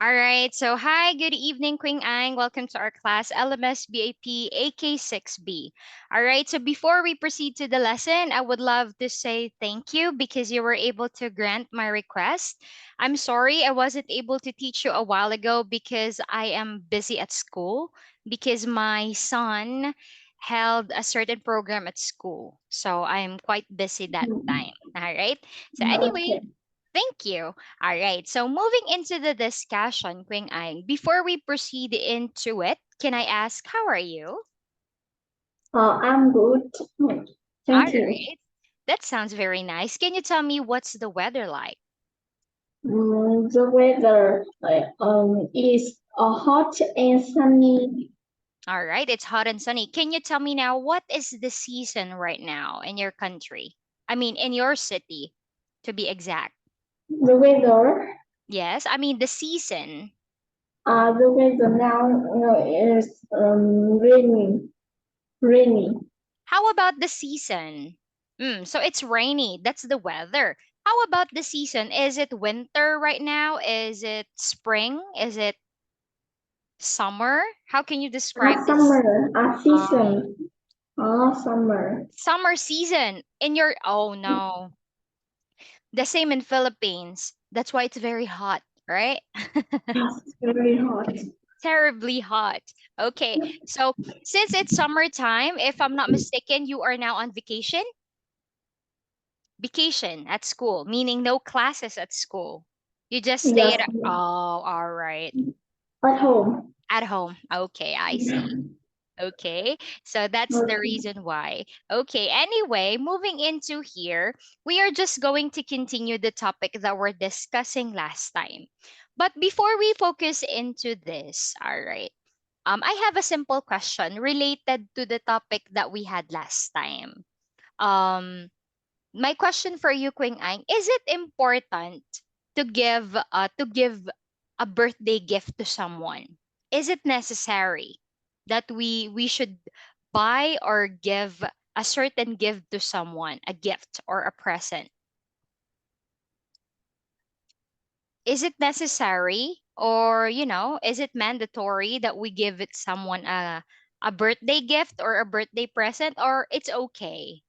All right. So, hi, good evening, Quynh Ang. Welcome to our class, LMS BAP AK6B. All right. So, before we proceed to the lesson, I would love to say thank you because you were able to grant my request. I'm sorry I wasn't able to teach you a while ago because I am busy at school because my son held a certain program at school. So, I'm quite busy that Mm, time. All right. So, anyway, Okay. thank you. All right. So moving into the discussion, Quing Ang, before we proceed into it, can I ask how are you? I'm good. All Thank you. right. That sounds very nice. Can you tell me what's the weather like? The weather is hot and sunny. All right. It's hot and sunny. Can you tell me now what is the season right now in your country? I mean, in your city, to be exact. The weather, Yes. I mean, the season. the weather now is rainy. Rainy. How about the season? So it's rainy. That's the weather. How about the season? Is it winter right now? Is it spring? Is it summer? How can you describe this? Summer. Um, Season. Summer. summer season in your, oh no. The same in Philippines. That's why it's very hot, right? Yes, very hot. Terribly hot. Okay. So since it's summertime, if I'm not mistaken, you are now on vacation? Vacation at school, meaning no classes at school. You just stay Yes, at, oh, all right. at home. At home. Okay, I see. Okay, so that's the Okay. reason why. Okay, anyway, moving into here, we are just going to continue the topic that we're discussing last time. But before we focus into this, all right, I have a simple question related to the topic that we had last time. Um, my question for you, Quing Ang, is it important to give a birthday gift to someone? Is it necessary that we should buy or give a certain gift to someone, a gift or a present? Is it necessary or is it mandatory that we give it someone a birthday gift or a birthday present, or it's okay?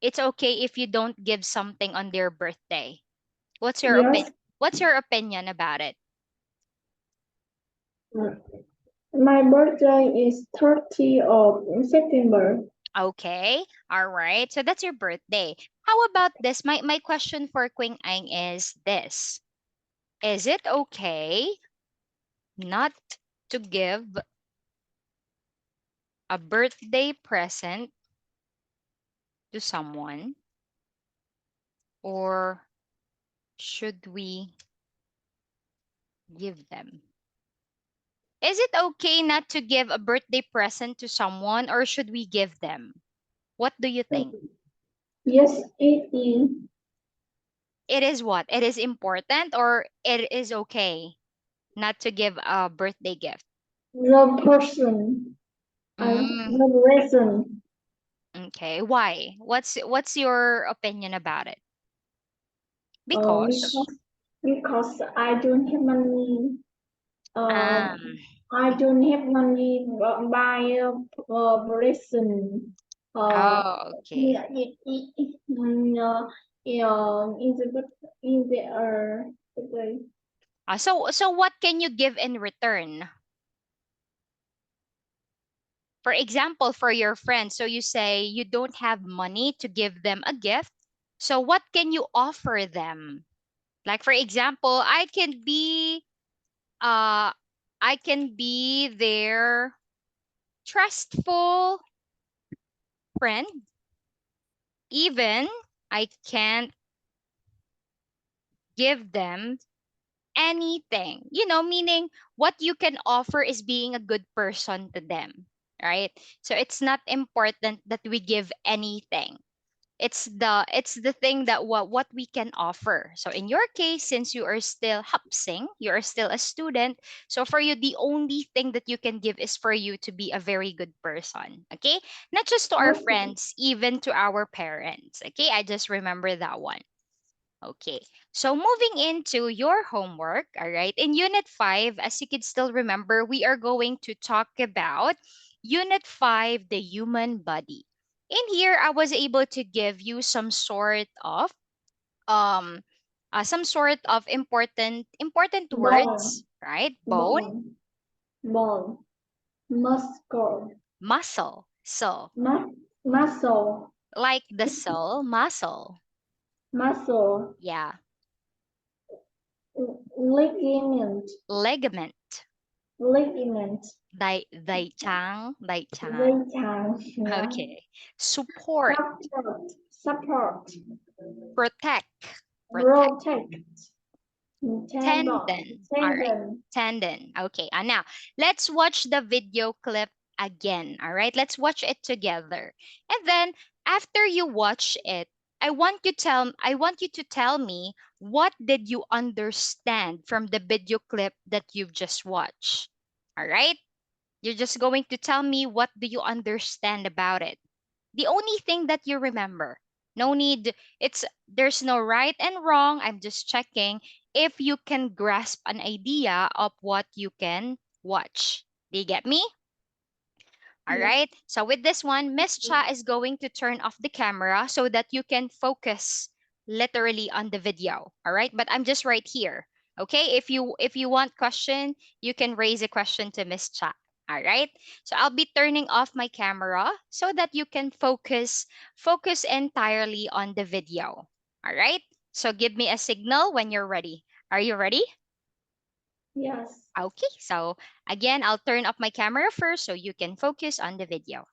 It's okay if you don't give something on their birthday. What's your opinion? Yes. What's your opinion about it? My birthday is 30th of September. Okay, all right. So that's your birthday. How about this? My question for Quing Ang is this: is it okay not to give a birthday present to someone, or should we give them? Is it okay not to give a birthday present to someone, or should we give them? What do you think? Yes, it is. It is what? It is important, or it is okay not to give a birthday gift? The person, Mm, the reason, okay. Why? What's your opinion about it? Because because I don't have money. Uh, um I don't have money buy a present. oh, okay. Yeah, in the So what can you give in return? For example, for your friends, so you say you don't have money to give them a gift. So what can you offer them? Like for example, uh I can be their trustful friend. Even I can't give them anything. Meaning what you can offer is being a good person to them, right? So it's not important that we give anything. It's the thing that what we can offer. So in your case, since you are still hapsing, you are still a student, so for you the only thing that you can give is for you to be a very good person, okay? Not just to our okay. friends, even to our parents, okay? I just remember that one. Okay, so moving into your homework, all right, in Unit 5, as you can still remember, we are going to talk about Unit 5, the human body. In here, I was able to give you um some sort of important Bone, words, right? Bone, bone, bone, muscle, muscle, so muscle, like the cell, muscle, muscle, yeah, ligament, ligament, ligament, đại dây tràng. chằng, yeah. Okay. Support, Support, support, protect, protect. rotate, tendon, Tendon. All right. tendon. Tendon. Okay. And now let's watch the video clip again. All right. Let's watch it together. And then after you watch it, I want you to tell me what did you understand from the video clip that you've just watched. All right? You're just going to tell me what do you understand about it. The only thing that you remember. No need, it's there's no right and wrong. I'm just checking if you can grasp an idea of what you can watch. Do you get me? All Yes. right. So with this one, Miss Cha is going to turn off the camera so that you can focus literally on the video. All right. But I'm just right here. Okay. If you want question, you can raise a question to Miss Cha. All right. So I'll be turning off my camera so that you can focus entirely on the video. All right. So give me a signal when you're ready. Are you ready? Yes. Okay. So again, I'll turn off my camera first so you can focus on the video.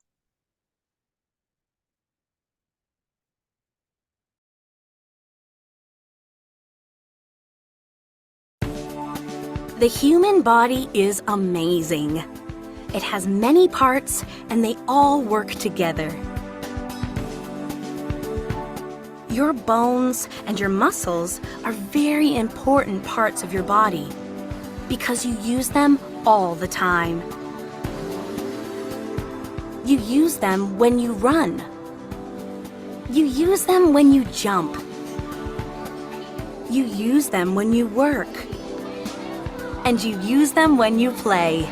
The human body is amazing. It has many parts and they all work together. Your bones and your muscles are very important parts of your body because you use them all the time. You use them when you run. You use them when you jump. You use them when you work. And you use them when you play.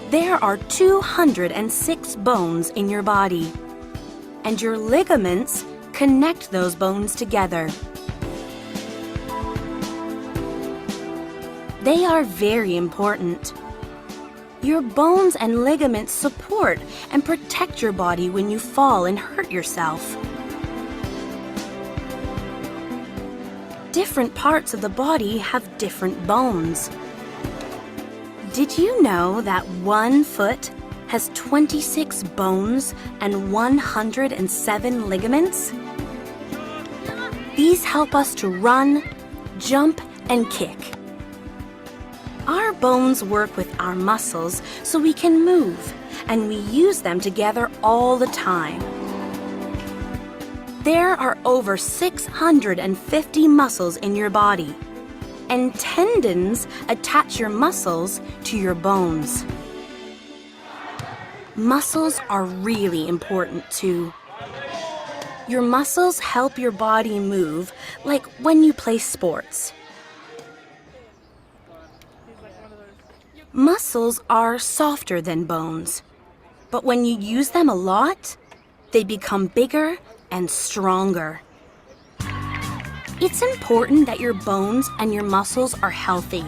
There are 206 bones in your body, and your ligaments connect those bones together. They are very important. Your bones and ligaments support and protect your body when you fall and hurt yourself. Different parts of the body have different bones. Did you know that one foot has 26 bones and 107 ligaments? These help us to run, jump, and kick. Our bones work with our muscles so we can move, and we use them together all the time. There are over 650 muscles in your body, and tendons attach your muscles to your bones. Muscles are really important too. Your muscles help your body move, like when you play sports. Muscles are softer than bones, but when you use them a lot, they become bigger and stronger. It's important that your bones and your muscles are healthy.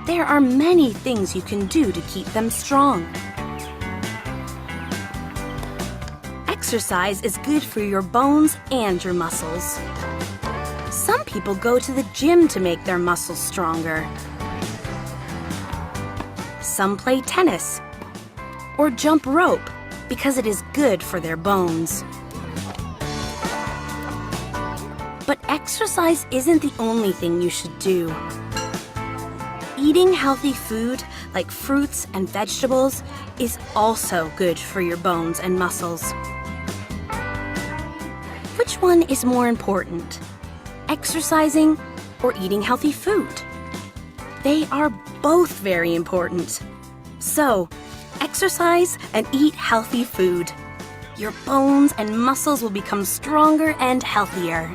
There are many things you can do to keep them strong. Exercise is good for your bones and your muscles. Some people go to the gym to make their muscles stronger. Some play tennis or jump rope because it is good for their bones. But exercise isn't the only thing you should do. Eating healthy food like fruits and vegetables is also good for your bones and muscles. Which one is more important? Exercising or eating healthy food? They are both very important. So, exercise and eat healthy food. Your bones and muscles will become stronger and healthier.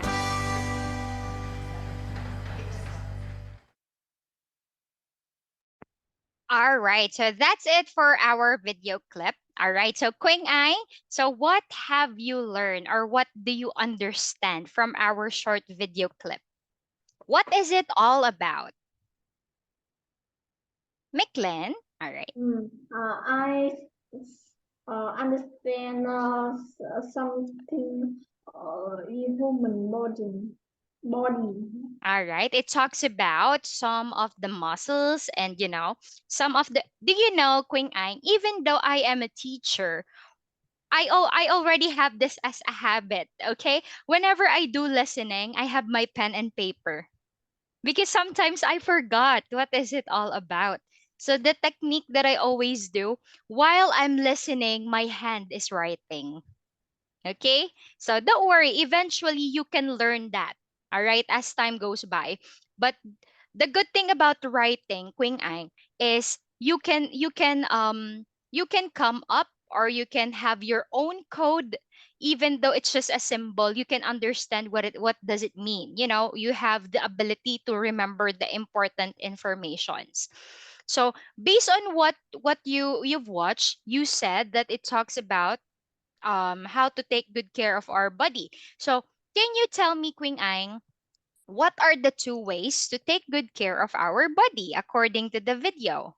All right, so that's it for our video clip. All right, so Quing Ai, so what have you learned or what do you understand from our short video clip? What is it all about? Micklin? All right. I understand something in human body. All right. It talks about some of the muscles and, some of the. Do you know, Quing Ai, even though I am a teacher, I already have this as a habit, okay? Whenever I do listening, I have my pen and paper because sometimes I forgot what is it all about. So the technique that I always do while I'm listening, my hand is writing. Okay? So don't worry, eventually you can learn that. All right, as time goes by. But the good thing about writing, Quing Ang, is you can come up or you can have your own code even though it's just a symbol. You can understand what does it mean. You have the ability to remember the important informations. So based on what you've watched, you said that it talks about how to take good care of our body. So, can you tell me, Queen Ang, what are the two ways to take good care of our body according to the video?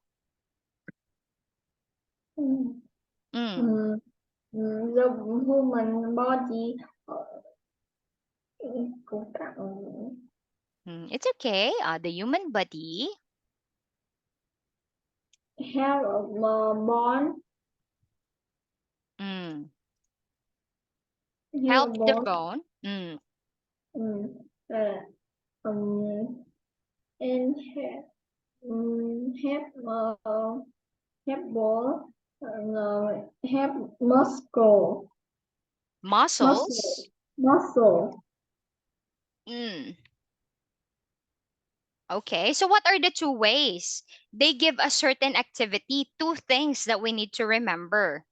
Mm. Mm, Mm, the human body cũng cảm it's okay. The human body have a bone, mm, have a help the bone, bone. um, uh, um, and have bone, have muscle, Muscles. muscle. Mm, okay. So, what are the two ways? They give a certain activity, two things that we need to remember.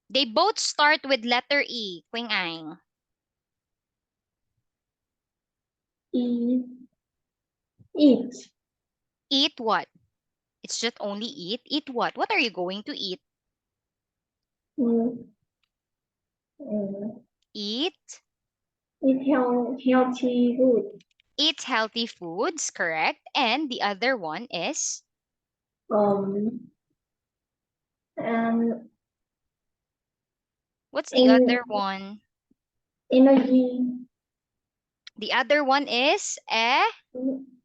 They both start with letter E, Queen Ang. Eat, eat, Eat what? It's just only eat. Eat what? What are you going to eat? um, um, Eat. healthy food. Eat healthy foods, correct? And the other one is Um, and what's the en other one? energy, The other one is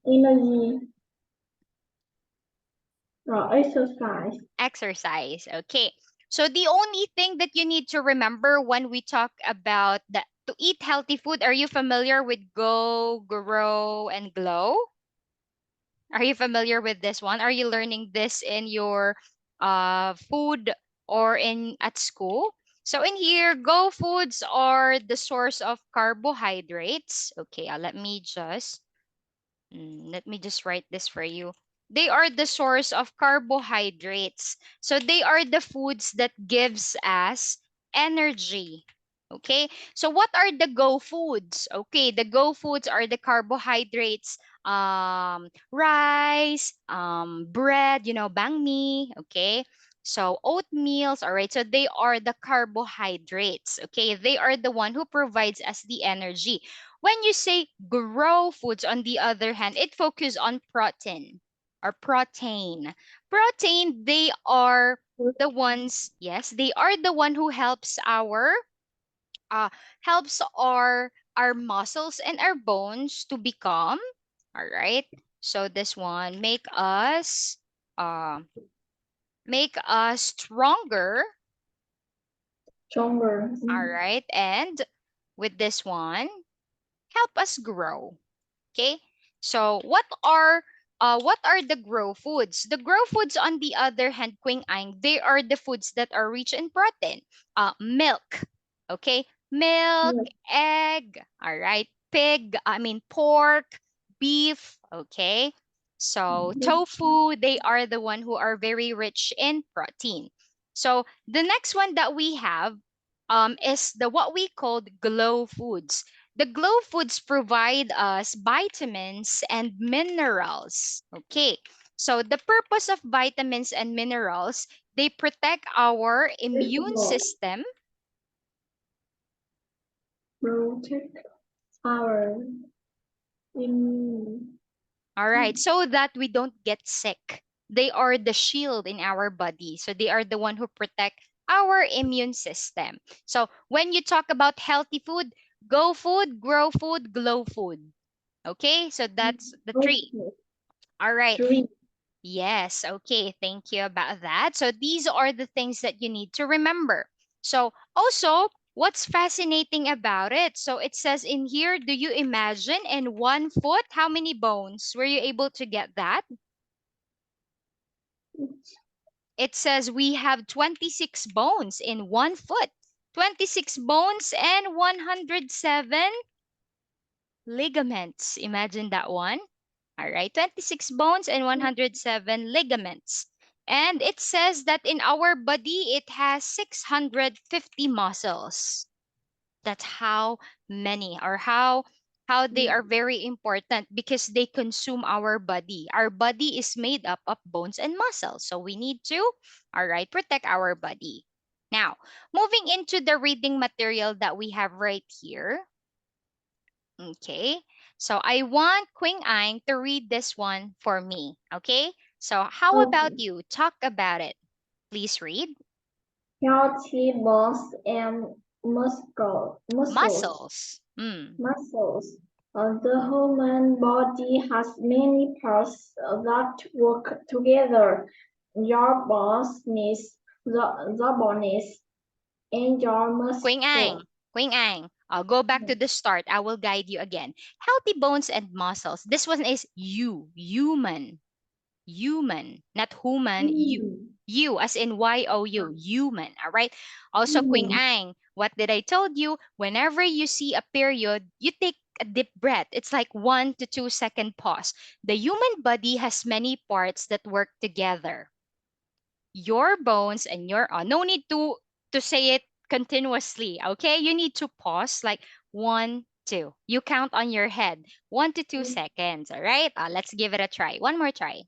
energy, exercise. exercise. Okay. So the only thing that you need to remember when we talk about the to eat healthy food, are you familiar with go, grow, and glow? Are you familiar with this one? Are you learning this in your food or in at school? So in here, go foods are the source of carbohydrates. Okay, let me just write this for you. They are the source of carbohydrates. So they are the foods that gives us energy. Okay? So what are the go foods? Okay, the go foods are the carbohydrates, rice, bread, bang mi, okay? So oatmeals, all right. So they are the carbohydrates, okay? They are the one who provides us the energy. When you say grow foods, on the other hand, it focuses on protein or protein. Protein, they are the ones, yes, they are the one who uh helps our muscles and our bones to become, all right. So this one uh make us stronger, Stronger. all right, and with this one help us grow. Okay. So what are the grow foods? The grow foods, on the other hand, Queen Ang, they are the foods that are rich in protein. Milk. Okay. Milk, Yes. egg, all right, pork, beef, okay. So tofu, they are the one who are very rich in protein. So the next one that we have is the what we call glow foods. The glow foods provide us vitamins and minerals. Okay. So the purpose of vitamins and minerals, they protect our immune Vegetable. system. Protect our immune. All right, so that we don't get sick. They are the shield in our body. So they are the one who protect our immune system. So when you talk about healthy food, go food, grow food, glow food. Okay, so that's the three. Okay. All right. 3. Yes, okay. Thank you about that. So these are the things that you need to remember. So also, what's fascinating about it? So it says in here, do you imagine in 1 foot how many bones? Were you able to get that? It says we have 26 bones in 1 foot. 26 bones and 107 ligaments. Imagine that one. All right, 26 bones and 107 ligaments. And it says that in our body, it has 650 muscles. That's how many, or how they are very important, because they consume our body. Our body is made up of bones and muscles. So we need to, all right, protect our body. Now, moving into the reading material that we have right here. Okay, so I want Quynh to read this one for me. Okay, so how about Okay. you? Talk about it. Please read. Healthy bones and muscles. Muscles. Muscles. The human body has many parts that work together. Your bones needs the bones and your muscle. Quynh, I'll go back to the start. I will guide you again. Healthy bones and muscles. This one is you, human. Human, not human, you as in you, human, all right? Also, Queen Mm. Ang, what did I told you? Whenever you see a period, you take a deep breath. It's like 1 to 2 second pause. The human body has many parts that work together. Your bones and your no need to say it continuously, okay? You need to pause like 1 2. You count on your head 1 to 2 seconds, all right? Let's give it a try. One more try.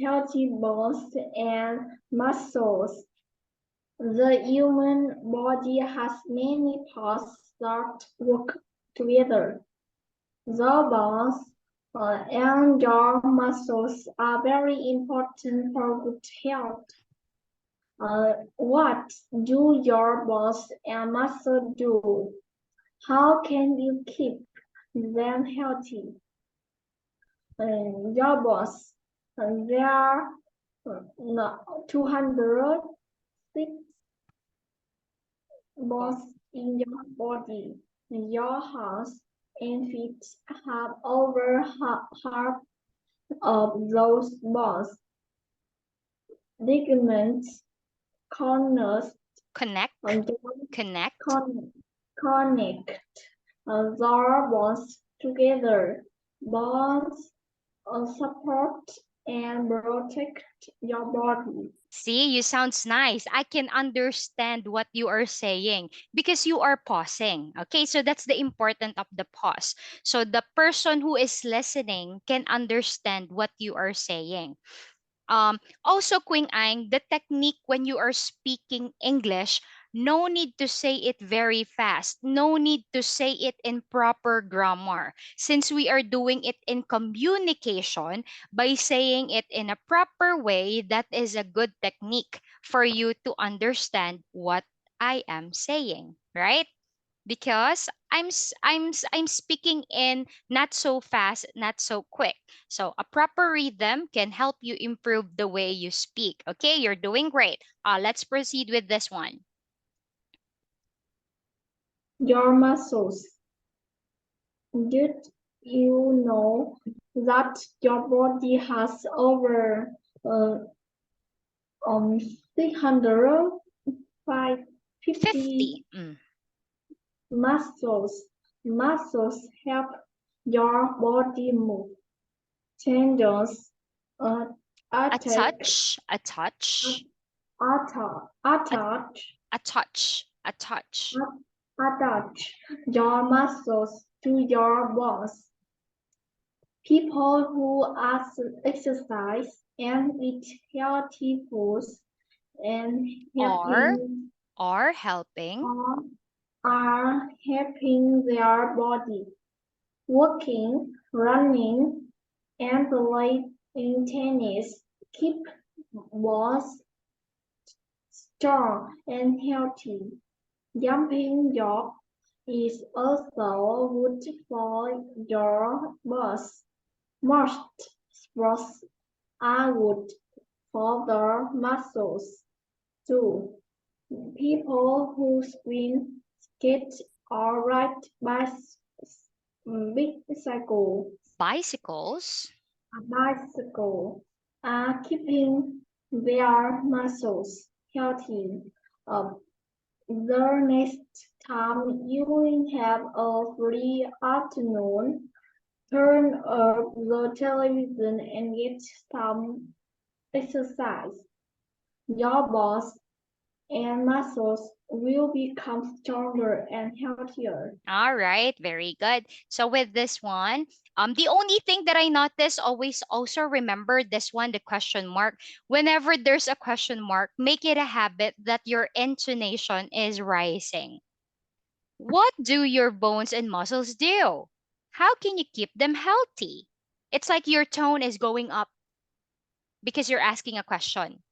Healthy bones and muscles. The human body has many parts that work together. The bones and your muscles are very important for good health. What do your bones and muscles do? How can you keep them healthy? Your bones, there are 206 bones in your body. Your hands and feet have over half of those bones. Ligaments, corners, Connect, and joints connect. connect the bones together. Bones support and protect your body. See, you sounds nice. I can understand what you are saying because you are pausing. Okay, so that's the important of the pause. So the person who is listening can understand what you are saying. Also, Queen Ang, the technique when you are speaking English, no need to say it very fast. No need to say it in proper grammar. Since we are doing it in communication, by saying it in a proper way, that is a good technique for you to understand what I am saying, right? Because I'm speaking in not so fast, not so quick. So a proper rhythm can help you improve the way you speak. Okay, you're doing great. Let's proceed with this one. Your muscles. Did you know that your body has over uh, 350 50. muscles? Muscles help your body move. Tendons uh, A attack, touch, a touch, a, attach, a touch, a touch. attach your muscles to your bones. People who exercise and eat healthy foods and Or helping are helping. or are helping their body. Walking, running, and playing tennis keep bones strong and healthy. Jumping job is also good for your bones. Most sports are good for the muscles too. People who swim, skate, or ride bicycle, Bicycles. bicycle are keeping their muscles healthy. Uh, the next time you have a free afternoon, turn up the television and get some exercise. Your bones and muscles will become stronger and healthier. All right, very good. So with this one, the only thing that I notice, always also remember this one, the question mark. Whenever there's a question mark, make it a habit that your intonation is rising. What do your bones and muscles do? How can you keep them healthy? It's like your tone is going up because you're asking a question.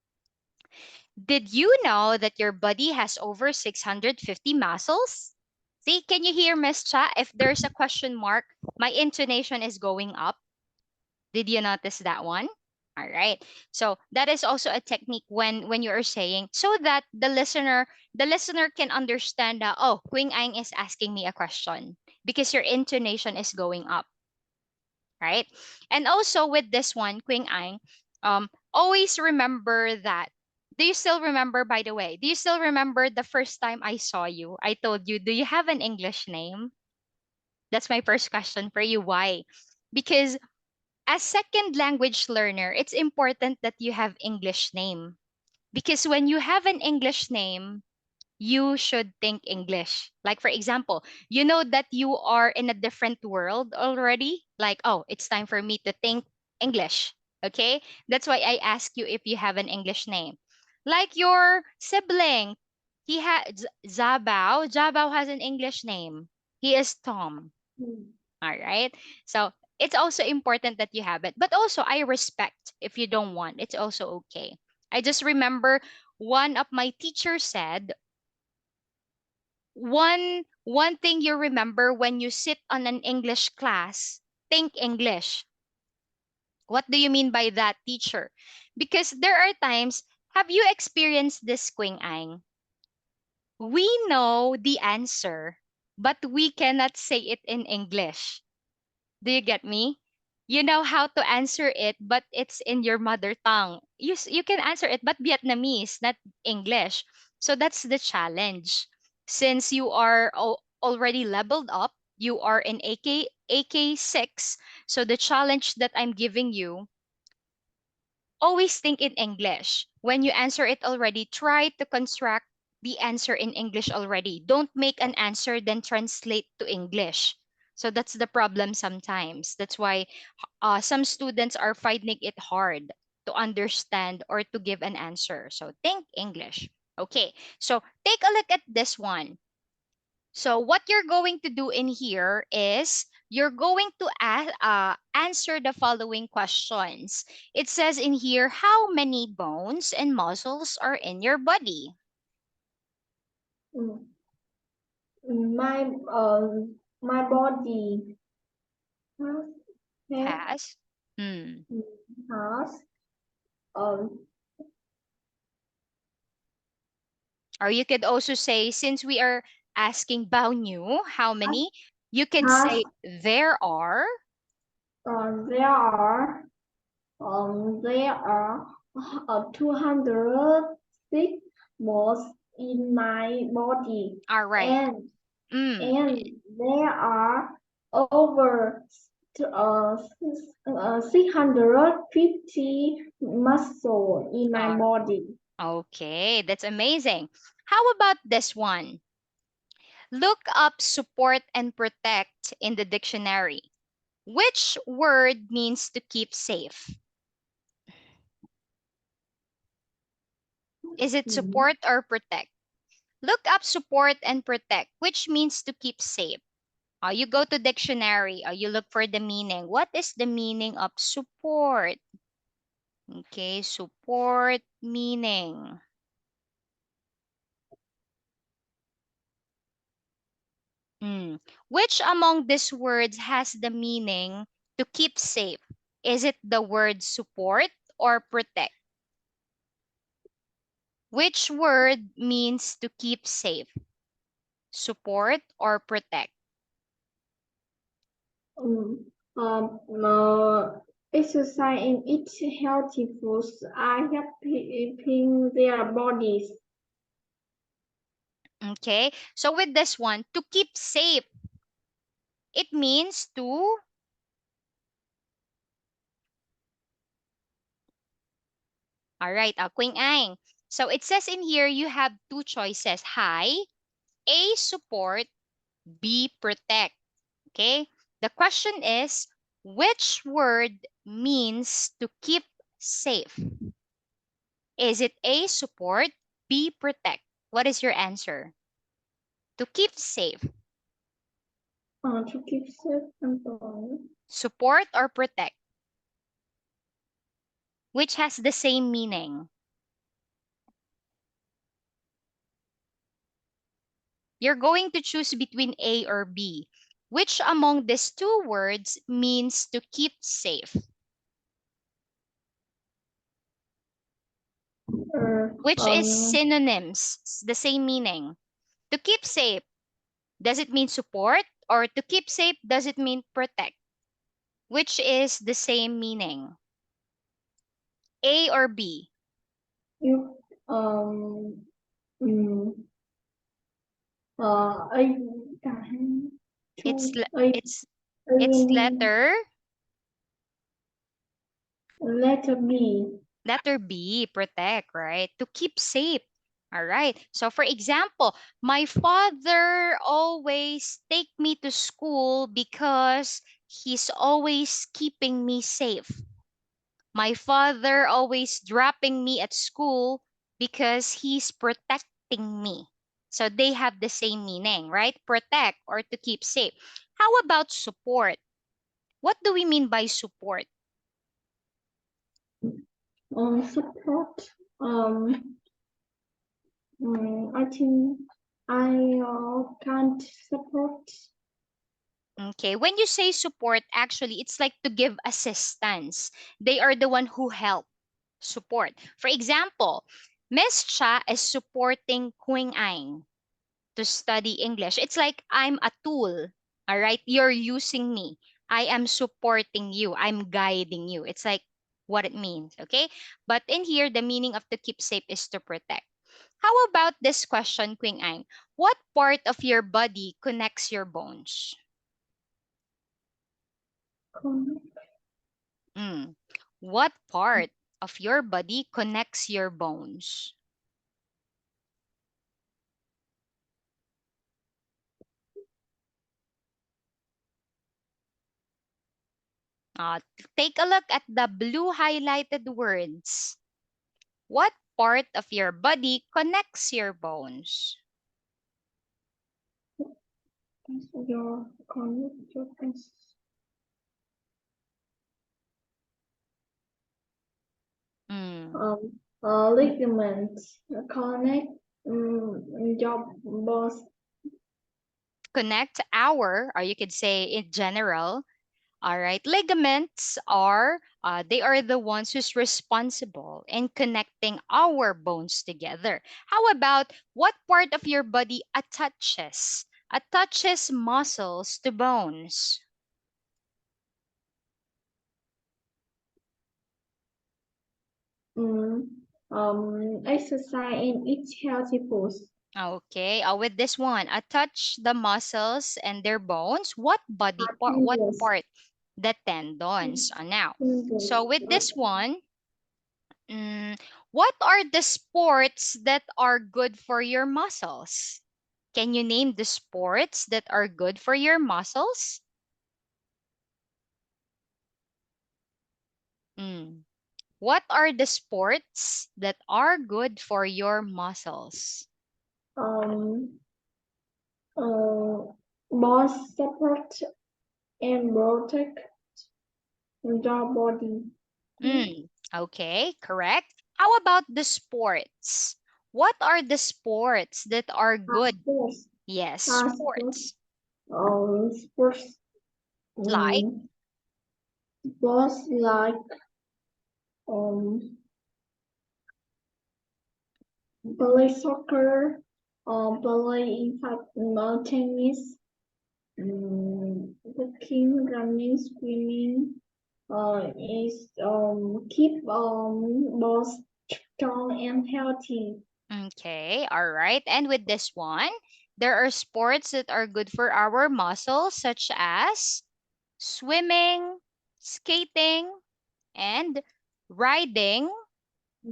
Did you know that your body has over 650 muscles? See, can you hear, Miss Cha? If there's a question mark, my intonation is going up. Did you notice that one? All right. So that is also a technique when you are saying, so that the listener can understand that, oh, Queen Ang is asking me a question because your intonation is going up, right? And also with this one, Queen Ang, always remember that. Do you still remember, by the way? Do you still remember the first time I saw you? I told you, do you have an English name? That's my first question for you. Why? Because as second language learner, it's important that you have English name. Because when you have an English name, you should think English. Like, for example, you know that you are in a different world already. Like, oh, it's time for me to think English. Okay? That's why I ask you if you have an English name. Like your sibling, he has Zabao. Zabao has an English name. He is Tom. Mm. All right. So it's also important that you have it. But also, I respect if you don't want. It's also okay. I just remember one of my teachers said, one thing you remember when you sit on an English class, think English. What do you mean by that, teacher? Because there are times, have you experienced this, Quing Ang? We know the answer, but we cannot say it in English. Do you get me? You know how to answer it, but it's in your mother tongue. You can answer it, but Vietnamese, not English. So that's the challenge. Since you are already leveled up, you are in AK6. So the challenge that I'm giving you, always think in English. When you answer it already, try to construct the answer in English already. Don't make an answer then translate to English. So that's the problem sometimes. That's why some students are finding it hard to understand or to give an answer. So think English. Okay, so take a look at this one. So what you're going to do in here is you're going to answer the following questions. It says in here, how many bones and muscles are in your body? Mm. My my body has have, Has. Hmm. has um Or you could also say, since we are asking bao new, how many? You can has say there are. there are there are 206 moles in my body, All right. and Mm. and there are over 650 muscle in my Uh, body. okay, that's amazing. How about this one? Look up support and protect in the dictionary. Which word means to keep safe? Is it support or protect? Look up support and protect, which means to keep safe. You go to dictionary, you look for the meaning. What is the meaning of support? Okay, support meaning. Which among these words has the meaning to keep safe? Is it the word support or protect? Which word means to keep safe? Support or protect? Um, Exercise and eat healthy foods are helping their bodies. Okay, so with this one, to keep safe, it means to, all right, Quynh Anh. So it says in here you have two choices. Hi, A, support, B, protect. Okay, the question is, which word means to keep safe? Is it A, support, B, protect? What is your answer? To keep safe, To keep safe and warm. support or protect? Which has the same meaning? You're going to choose between A or B. Which among these two words means to keep safe? Which is synonyms, the same meaning? To keep safe, does it mean support? Or to keep safe, does it mean protect? Which is the same meaning? A or B? You mm, I It's two le- I it's it's mean letter B. letter B, protect, right? To keep safe. All right. So for example, my father always take me to school because he's always keeping me safe. My father always dropping me at school because he's protecting me. So they have the same meaning, right? Protect or to keep safe. How about support? What do we mean by support? Support. I think I can't support. Okay, when you say support, actually, it's like to give assistance. They are the one who help support. For example, Miss Cha is supporting Quynh Anh to study English. It's like I'm a tool. All right, you're using me. I am supporting you. I'm guiding you. It's like what it means. Okay, but in here, the meaning of to keep safe is to protect. How about this question, Quynh Anh? What part of your body connects your bones? Mm. What part of your body connects your bones? Uh, Take a look at the blue highlighted words. What part of your body connects your bones? Your connections. Mm. Ligaments connect your bones. Connect our, or you could say in general, all right, ligaments are, they are the ones who's responsible in connecting our bones together. How about what part of your body attaches muscles to bones? Exercise and eat healthy foods. Okay, with this one, attach the muscles and their bones. What body part? What Fingers, part? The tendons. Now, so fingers. with this one, mm, what are the sports that are good for your muscles? Can you name the sports that are good for your muscles? What are the sports that are good for your muscles? Um, Both support and protect your body. Okay, correct. How about the sports? What are the sports that are good? Sports, Yes, sports, sports. sports, Like, sports like um, play soccer, play in fact tennis, walking, running, swimming. Is keep both strong and healthy. okay, all right. And with this one, there are sports that are good for our muscles, such as swimming, skating, and riding.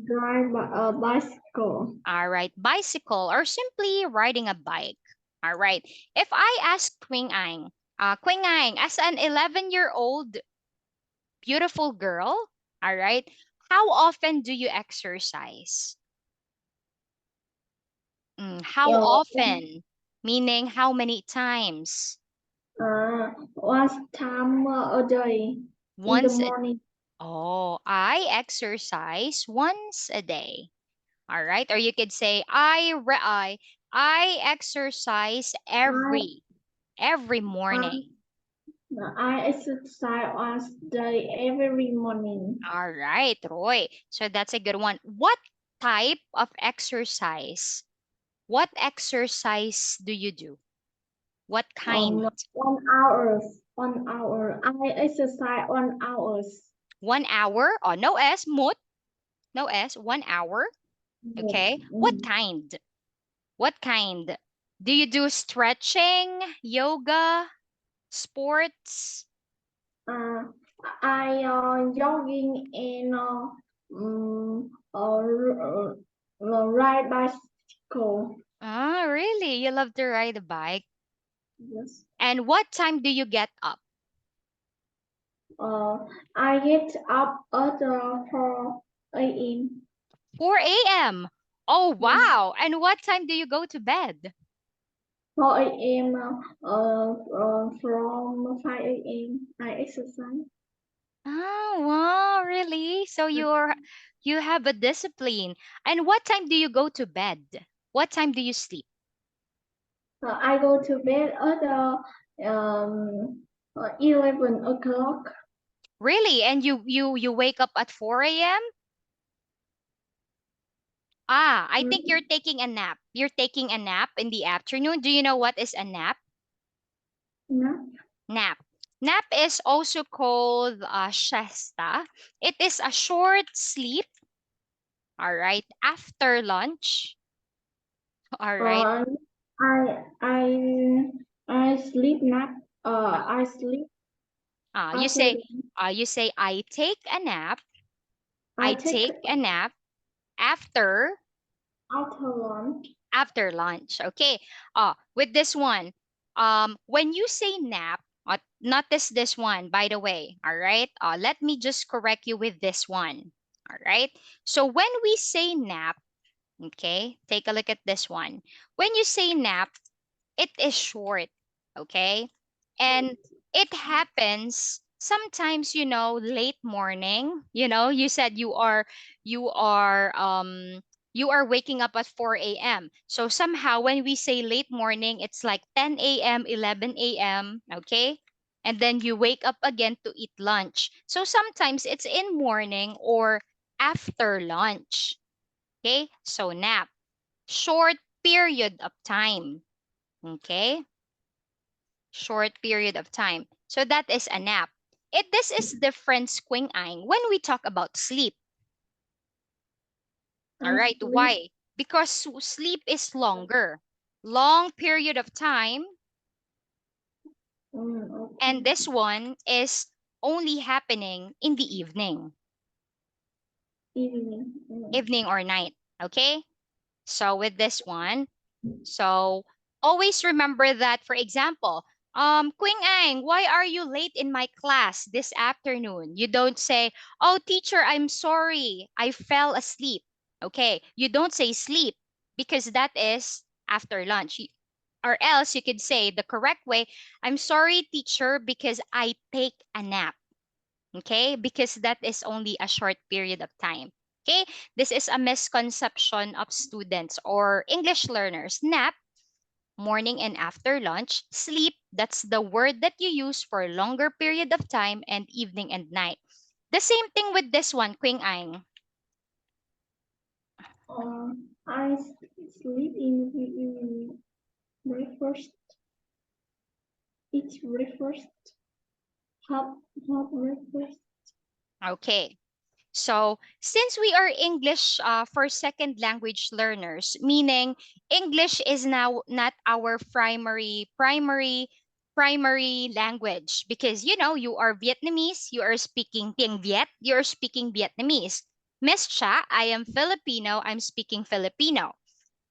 Drive a bicycle. All right, bicycle, or simply riding a bike. All right. If I ask Quynh Ang, as an 11-year-old beautiful girl, all right, how often do you exercise? How Yeah, often? Meaning how many times? one time a day in the Once a morning. Oh, I exercise once a day. All right. Or you could say I exercise I every I, morning. I exercise once day every morning. All right, Roy. So that's a good one. What type of exercise? What exercise do you do? What kind? 1 hour. 1 hour. I exercise 1 hours. 1 hour? Oh, no S, mut. No S, 1 hour. Okay. What Mm. kind? What kind? Do you do stretching, yoga, sports? Uh, I jogging and ride bicycle. Ah, really? You love to ride a bike? Yes. And what time do you get up? Uh, I get up at 4 a.m. 4 a.m. Oh, Yes. wow. And what time do you go to bed? 4 a.m. From 5 a.m. I exercise. Oh, wow, really? So you have a discipline. And what time do you go to bed? What time do you sleep? I go to bed at 11 o'clock. Really? And you wake up at 4 a.m.? Ah, I think you're Mm, taking a nap. You're taking a nap in the afternoon. Do you know what is a nap? no, Nap. Nap is also called siesta. It is a short sleep, all right, after lunch, all right. uh, I I I sleep nap. Uh, I sleep uh, you after say, you say, I take a nap. I I take take a nap after after lunch. after lunch. Okay. With this one, when you say nap, not this one, by the way. All right. Let me just correct you with this one. All right. So when we say nap, okay, take a look at this one. When you say nap, it is short, okay? And it happens sometimes, late morning. You said you are waking up at 4 a.m. So somehow when we say late morning, it's like 10 a.m., 11 a.m., okay? And then you wake up again to eat lunch. So sometimes it's in morning or after lunch. Okay? So nap, short period of time. Okay? Short period of time. So that is a nap. This is different, Quynh Ang, when we talk about sleep. All I right, sleep. why? Because sleep is longer. Long period of time, and Okay. this one is only happening in the evening, Evening. evening or night. Okay? So with this one, so always remember that, for example, Quing Ang, why are you late in my class this afternoon? You don't say, oh, teacher, I'm sorry. I fell asleep. Okay. You don't say sleep because that is after lunch. Or else you could say the correct way, I'm sorry, teacher, because I take a nap. Okay. Because that is only a short period of time. Okay. This is a misconception of students or English learners. Nap morning and after lunch. Sleep, that's the word that you use for longer period of time, and evening and night. The same thing with this one, Quing Ang. I sleep in breakfast. Eat breakfast. Have breakfast. Okay. So, since we are English for second language learners, meaning English is now not our primary language because you are Vietnamese, you are speaking Tiếng Viet, you are speaking Vietnamese. Miss Cha, I am Filipino, I'm speaking Filipino.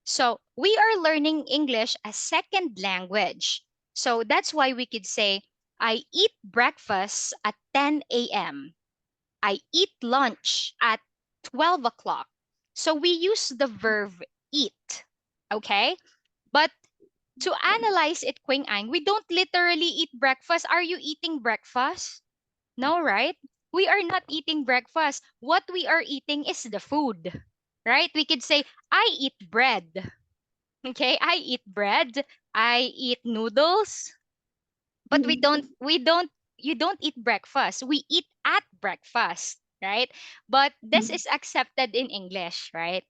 So, we are learning English as second language. So, that's why we could say I eat breakfast at 10 a.m. I eat lunch at 12 o'clock. So we use the verb eat. Okay? But to analyze it, Quing Ang, we don't literally eat breakfast. Are you eating breakfast? No, right? We are not eating breakfast. What we are eating is the food. Right? We could say, I eat bread. Okay? I eat bread. I eat noodles. But we don't you don't eat breakfast, we eat at breakfast, right? But this is accepted in English, right?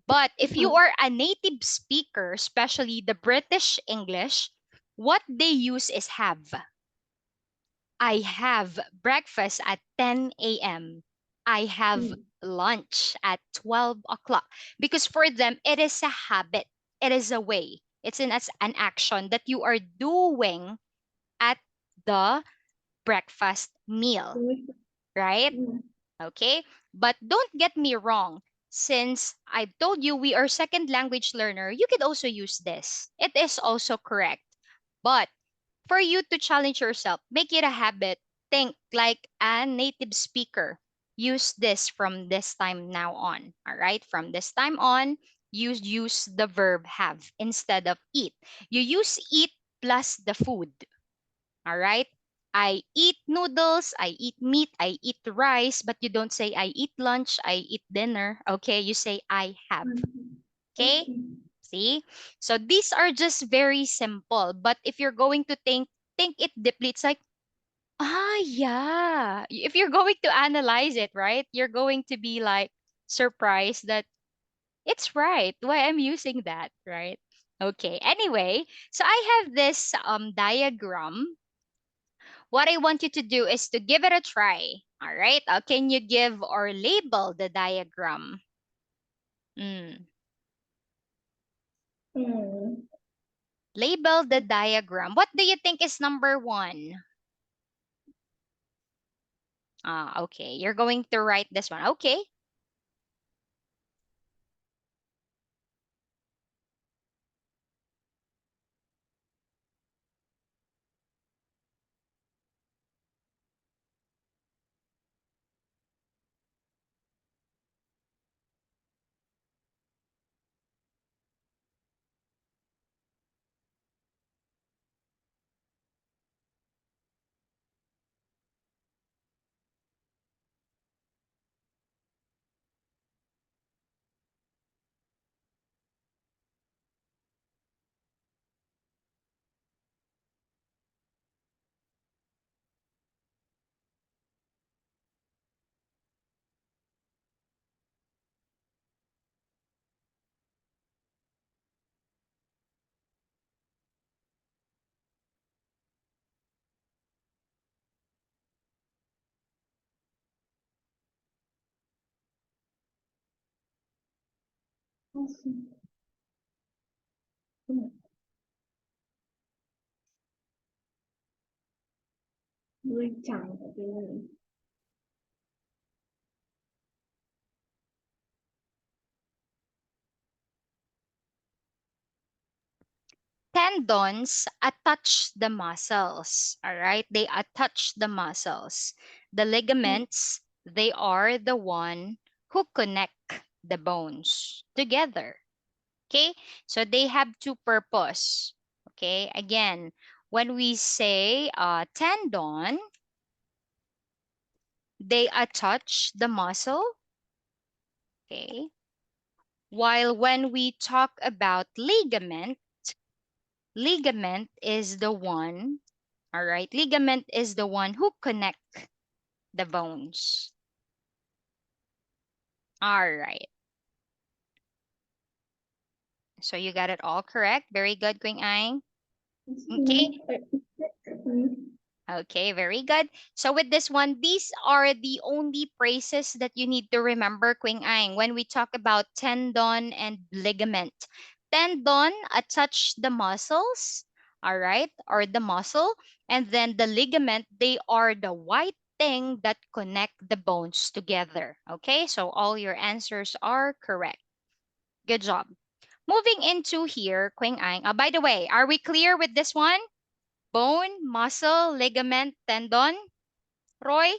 But if you are a native speaker, especially the British English, what they use is have. I have breakfast at 10 a.m. I have lunch at 12 o'clock, because for them it is a habit, it is a way, it's an action that you are doing at the breakfast meal, right? Okay. But don't get me wrong. Since I've told you we are second language learner, you could also use this. It is also correct. But for you to challenge yourself, make it a habit. Think like a native speaker. Use this from this time now on. All right. From this time on, use the verb have instead of eat. You use eat plus the food. All right. I eat noodles, I eat meat, I eat rice, but you don't say I eat lunch, I eat dinner. Okay, you say I have. Okay? See? So these are just very simple, but if you're going to think it deeply, it's like, yeah. If you're going to analyze it, right? You're going to be like surprised that it's right. Why I'm using that, right? Okay. Anyway, so I have this diagram. What I want you to do is to give it a try. All right. Can you give or label the diagram? Mm. Label the diagram. What do you think is number one? Okay. You're going to write this one. Okay. Nuôi trồng ở bên này. tendons attach the muscles. All right, they attach the muscles. The ligaments, they are the one who connect the bones together. Okay, so they have two purpose. Okay, again, when we say tendon, they attach the muscle. Okay, while when we talk about ligament, ligament is the one, all right, ligament is the one who connect the bones. All right, so you got it all correct. Very good, Quynh. Okay. Okay, very good. So with this one, these are the only phrases that you need to remember, Quynh, when we talk about tendon and ligament. Tendon attach the muscles, all right, or the muscle, and then the ligament, they are the white thing that connect the bones together. Okay, so all your answers are correct. Good job. Moving into here, Quynh. By the way, are we clear with this one? Bone, muscle, ligament, tendon. Roy?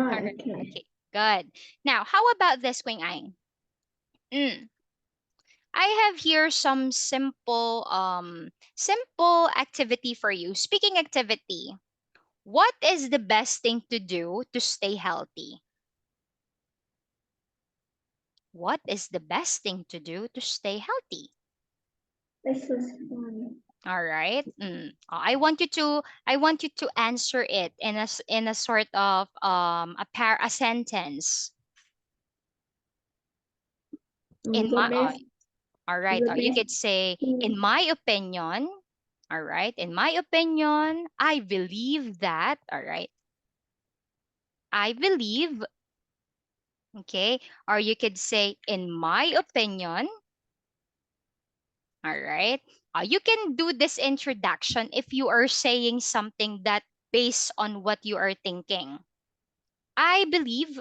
All Right, right. okay. Okay, good. Now, how about this, Quynh? Mm, I have here some simple activity for you. Speaking activity, what is the best thing to do to stay healthy? What is the best thing to do to stay healthy? This is fun. All right. I want you to answer it in in a sort of a sentence. In The my best, all right. the You best could say, in thing, my opinion, all right. In my opinion, I believe that, all right. I believe, okay. Or you could say, in my opinion, all right. You can do this introduction if you are saying something that based on what you are thinking. I believe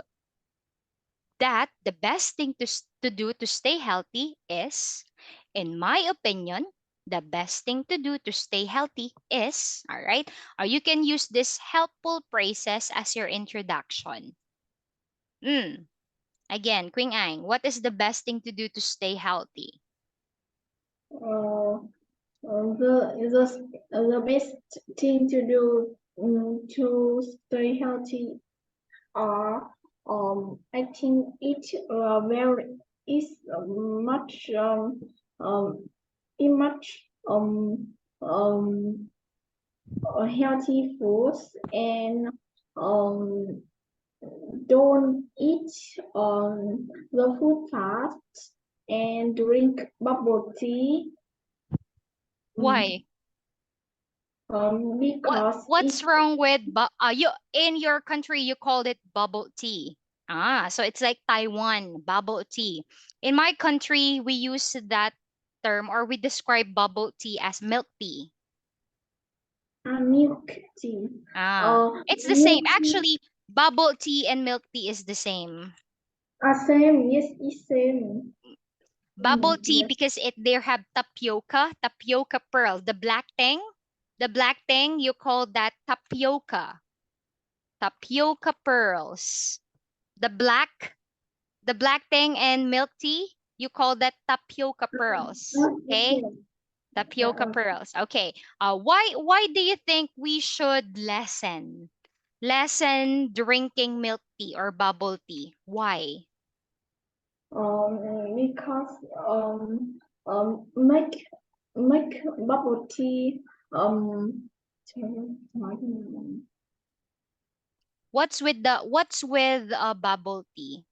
that the best thing to do to stay healthy is, in my opinion, the best thing to do to stay healthy is, all right? Or you can use this helpful phrases as your introduction. Mm. Again, Quynh, what is the best thing to do to stay healthy? uh, the best thing to do to stay healthy are I think it very is much in much healthy foods and um don't eat the food fast and drink bubble tea Why? because it What's wrong with you in your country you called it bubble tea? Ah, so it's like Taiwan bubble tea. In my country, we use that term or we describe bubble tea as milk tea. milk tea Ah, it's the same. milk tea Actually, bubble tea and milk tea is the same. are same yes it's same Bubble tea yes because it there have tapioca pearl, the black thing you call that tapioca pearls. The black the black thing and milk tea, you call that tapioca pearls. Okay? okay Tapioca pearls. Okay. Why do you think we should lessen drinking milk tea or bubble tea? Why? because make bubble tea um What's with bubble tea?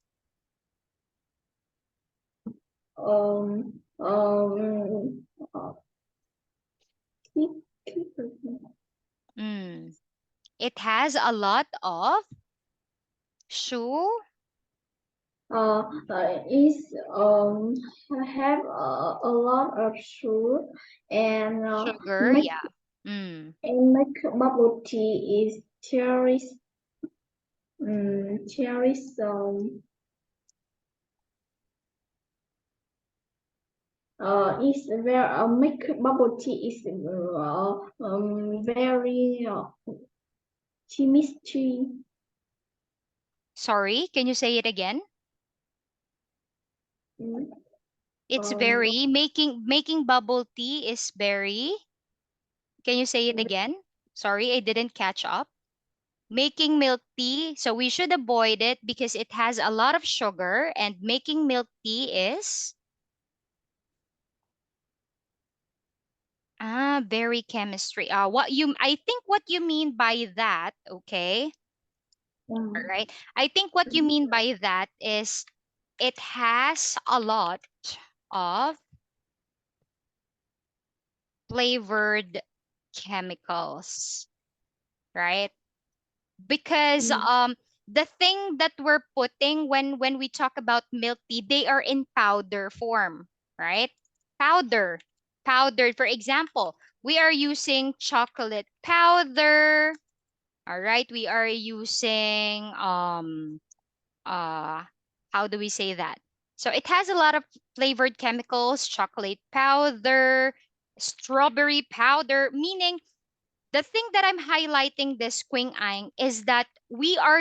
um um uh, keep, keep, Mm. It has a lot of su is have a lot of sugar and sugar. make Yeah. Mm. bubble tea is cherries is where make bubble tea is very chemistry. Sorry, can you say it again? Mm, It's very making bubble tea is very. Can you say it again? Sorry, I didn't catch up. Making milk tea, so we should avoid it because it has a lot of sugar, and making milk tea is very chemistry. I think what you mean by that, okay? All um, right. I think what you mean by that is it has a lot of flavored chemicals, right? Because mm, the thing that we're putting when we talk about milk tea, they are in powder form, right? Powder. Powder, for example, we are using chocolate powder. All right, we are using uh how do we say that? So it has a lot of flavored chemicals, chocolate powder, strawberry powder, meaning the thing that I'm highlighting this Quing Ang is that we are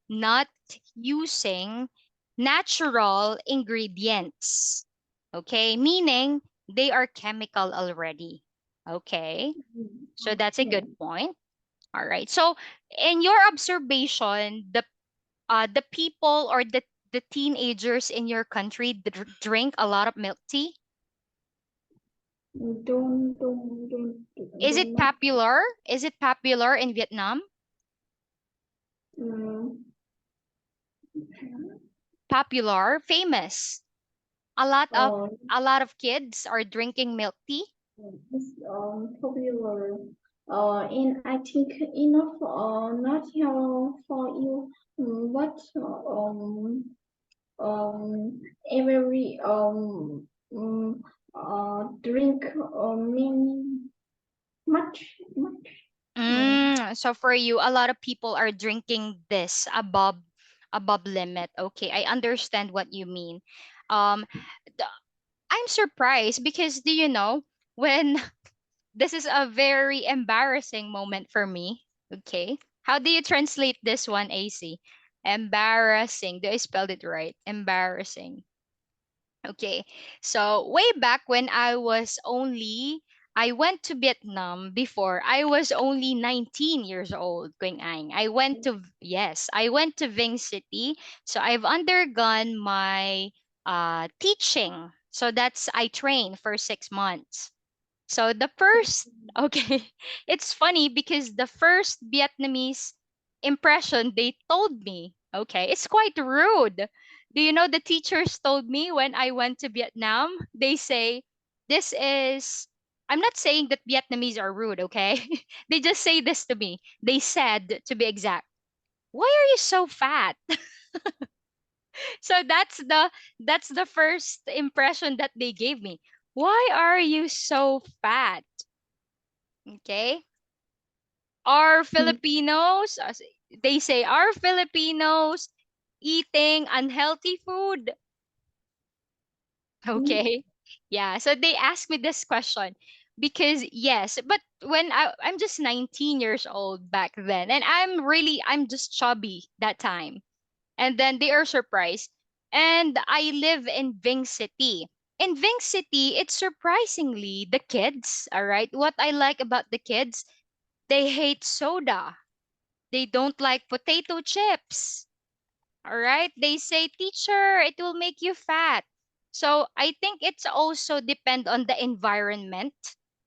not using natural ingredients. Okay, meaning they are chemical already. Okay, so that's a good okay. point. All right. So in your observation, the people or the teenagers in your country drink a lot of milk tea. Is it Don't know. popular? Is it popular in Vietnam? Um, Popular, famous. A lot of uh, a lot of kids are drinking milk tea. it's popular. And I think enough not here for you. But every drink many much. So for you, a lot of people are drinking this above limit. Okay, I understand what you mean. Um, th- I'm surprised because do you know when this is a very embarrassing moment for me. Okay, how do you translate this one, AC? Embarrassing. Do I spelled it right? Embarrassing. Okay. So way back when I went to Vietnam before. I was only 19 years old, Quỳnh Anh. I went to Vinh City. So I've undergone my teaching. So that's I trained for 6 months. So the first, okay, it's funny because the first Vietnamese impression they told me, okay, it's quite rude. Do you know the teachers told me when I went to Vietnam? They say, this is, I'm not saying that Vietnamese are rude, okay? They just say this to me. They said, to be exact, why are you so fat? So that's the first impression that they gave me. Why are you so fat? Okay. Are Filipinos, they say, are Filipinos eating unhealthy food? Okay. Yeah. So they asked me this question because, yes, but when I'm just 19 years old back then, and I'm just chubby that time. And then they are surprised. And I live in Ving City. In Ving City, it's surprisingly the kids, all right? What I like about the kids, they hate soda. They don't like potato chips. All right. They say, teacher, it will make you fat. So I think it's also depend on the environment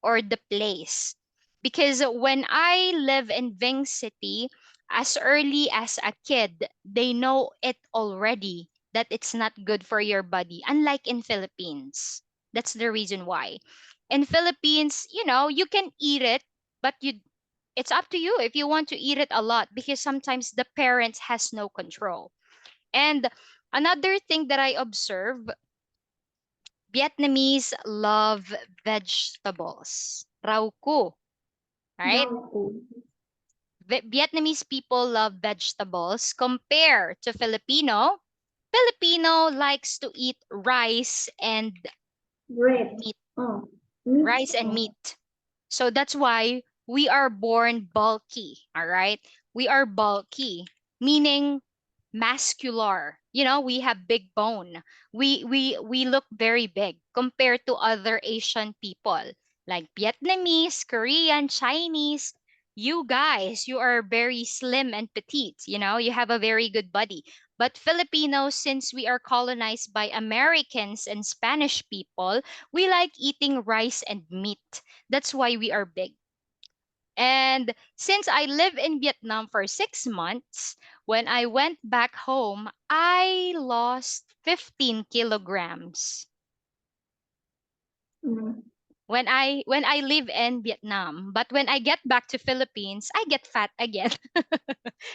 or the place. Because when I live in Ving City, as early as a kid, they know it already that it's not good for your body, unlike in Philippines. That's the reason why. In Philippines, you can eat it, but it's up to you if you want to eat it a lot because sometimes the parents has no control. And another thing that I observe, Vietnamese love vegetables. Rau cu, right? Rau. Vietnamese people love vegetables compare to Filipino. Filipino likes to eat rice and Bread. meat. Oh, meat. Rice and Oh. meat. So that's why we are born bulky, all right? We are bulky, meaning muscular. You know, we have big bone. We look very big compared to other Asian people like Vietnamese, Korean, Chinese. You guys, you are very slim and petite, you know, you have a very good body. But Filipinos, since we are colonized by Americans and Spanish people, we like eating rice and meat. That's why we are big. And since I live in Vietnam for 6 months, when I went back home, I lost 15 kilograms. Mm. When I live in Vietnam, but when I get back to Philippines, I get fat again.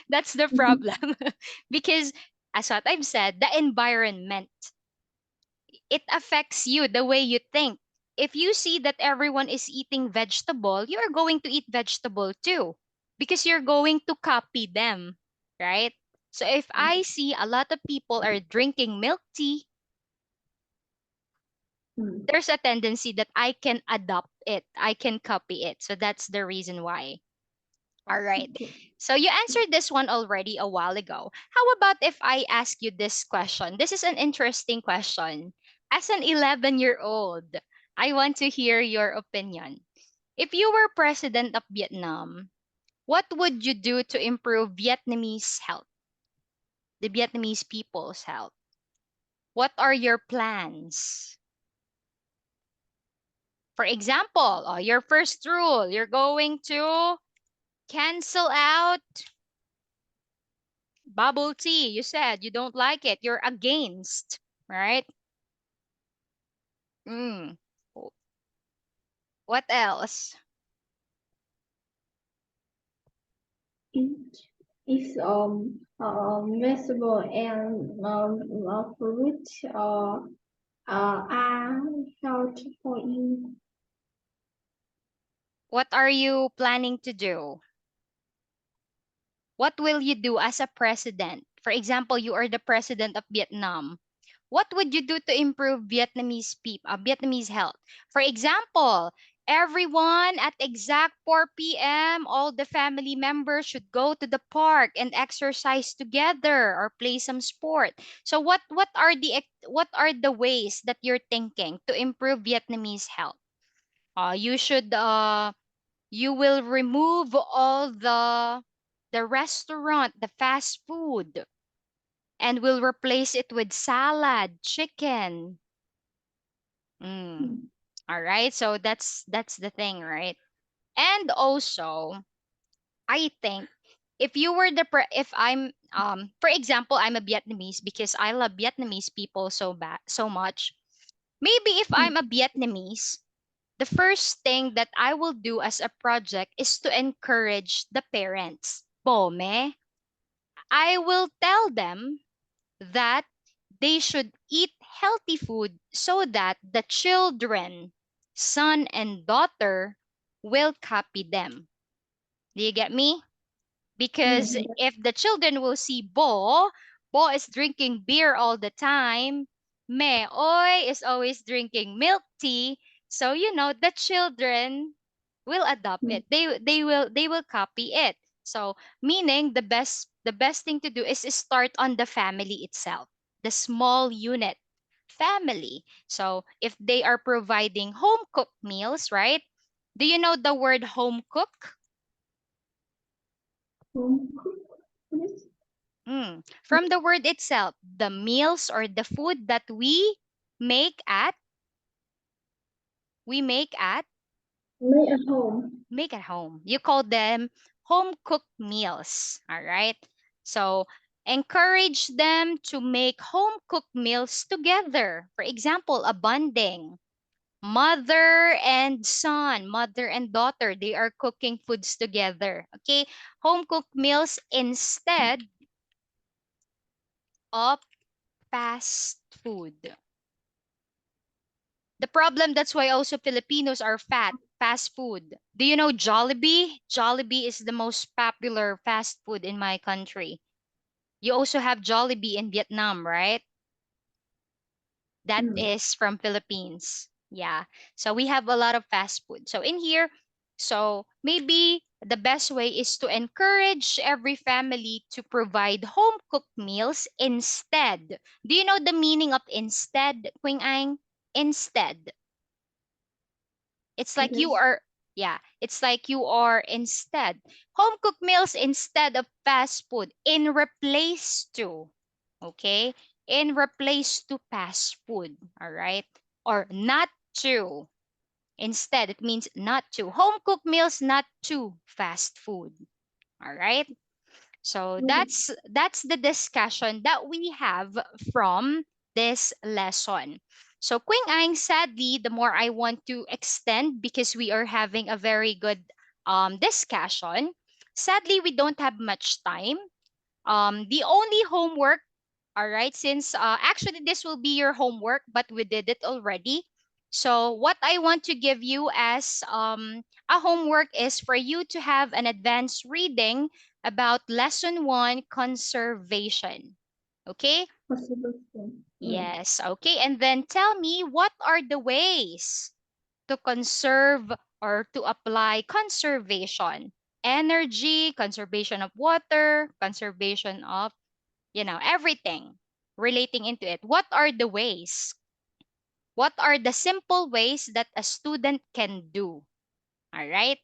That's the problem. Because as what I've said, the environment, it affects you the way you think. If you see that everyone is eating vegetable, you are going to eat vegetable too because you're going to copy them, right? So if I see a lot of people are drinking milk tea, Mm. there's a tendency that I can adopt it. I can copy it. So that's the reason why. All right. Okay. So you answered this one already a while ago. How about if I ask you this question? This is an interesting question. As an 11-year-old, I want to hear your opinion. If you were president of Vietnam, what would you do to improve Vietnamese health, the Vietnamese people's health? What are your plans? For example, your first rule, you're going to cancel out bubble tea. You said you don't like it. You're against, right? Mm. What else? It is vegetable and fruit are healthy for you. What are you planning to do? What will you do as a president? For example, you are the president of Vietnam. What would you do to improve Vietnamese health? For example, everyone at exact 4 p.m., all the family members should go to the park and exercise together or play some sport. So what are the ways that you're thinking to improve Vietnamese health? You will remove all the restaurant, the fast food, and will replace it with salad, chicken. Mm. Mm. All right, so that's the thing, right? And also, I think if you were if I'm for example, I'm a Vietnamese because I love Vietnamese people so much. Maybe if I'm a Vietnamese, the first thing that I will do as a project is to encourage the parents. Bome, I will tell them that they should eat healthy food so that the children, son and daughter, will copy them. Do you get me? Because Mm. if the children will see Bo is drinking beer all the time, Me Oy is always drinking milk tea, so the children will adopt Mm. it. They will copy it. So meaning the best thing to do is start on the family itself, the small unit family. So if they are providing home cooked meals, right? Do you know the word home cook? Home cooked. Yes. From the word itself, the meals or the food that make at we Make at home. make at home. You call them home cooked meals. All right. So encourage them to make home cooked meals together. For example, a bonding. Mother and son, mother and daughter, they are cooking foods together. Okay. Home cooked meals instead of fast food. The problem, that's why also Filipinos are fat. Fast food. Do you know Jollibee? Jollibee is the most popular fast food in my country. You also have Jollibee in Vietnam, right? That Mm. is from Philippines. Yeah. So we have a lot of fast food. So in here, so maybe the best way is to encourage every family to provide home cooked meals instead. Do you know the meaning of instead, Queen Ang? Instead. It's like you Yes. are, yeah, it's like you are instead. Home cooked meals instead of fast food in replace to, okay? In replace to fast food, all right? Or not to. Instead, it means not to. Home cooked meals, not to fast food, all right? So Mm. that's the discussion that we have from this lesson. So Quing Ang, sadly, the more I want to extend because we are having a very good discussion. Sadly, we don't have much time. The only homework, all right, since actually this will be your homework, but we did it already. So what I want to give you as a homework is for you to have an advanced reading about lesson 1, conservation. Okay? Possibility. Mm. Yes. Okay. And then tell me, what are the ways to conserve or to apply conservation? Energy, conservation of water, conservation of, everything relating into it. What are the ways? What are the simple ways that a student can do, all right,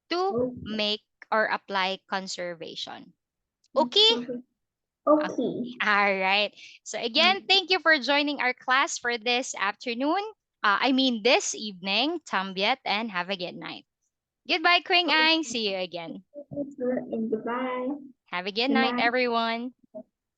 to Okay. make or apply conservation? Okay? Okay. Okay. Okay. All right. So again, Mm. thank you for joining our class for this afternoon. This evening, Tambiet, and have a good night. Goodbye, Kring Ang. See you again. Okay, sir, and goodbye. Have a good Good night, night. everyone.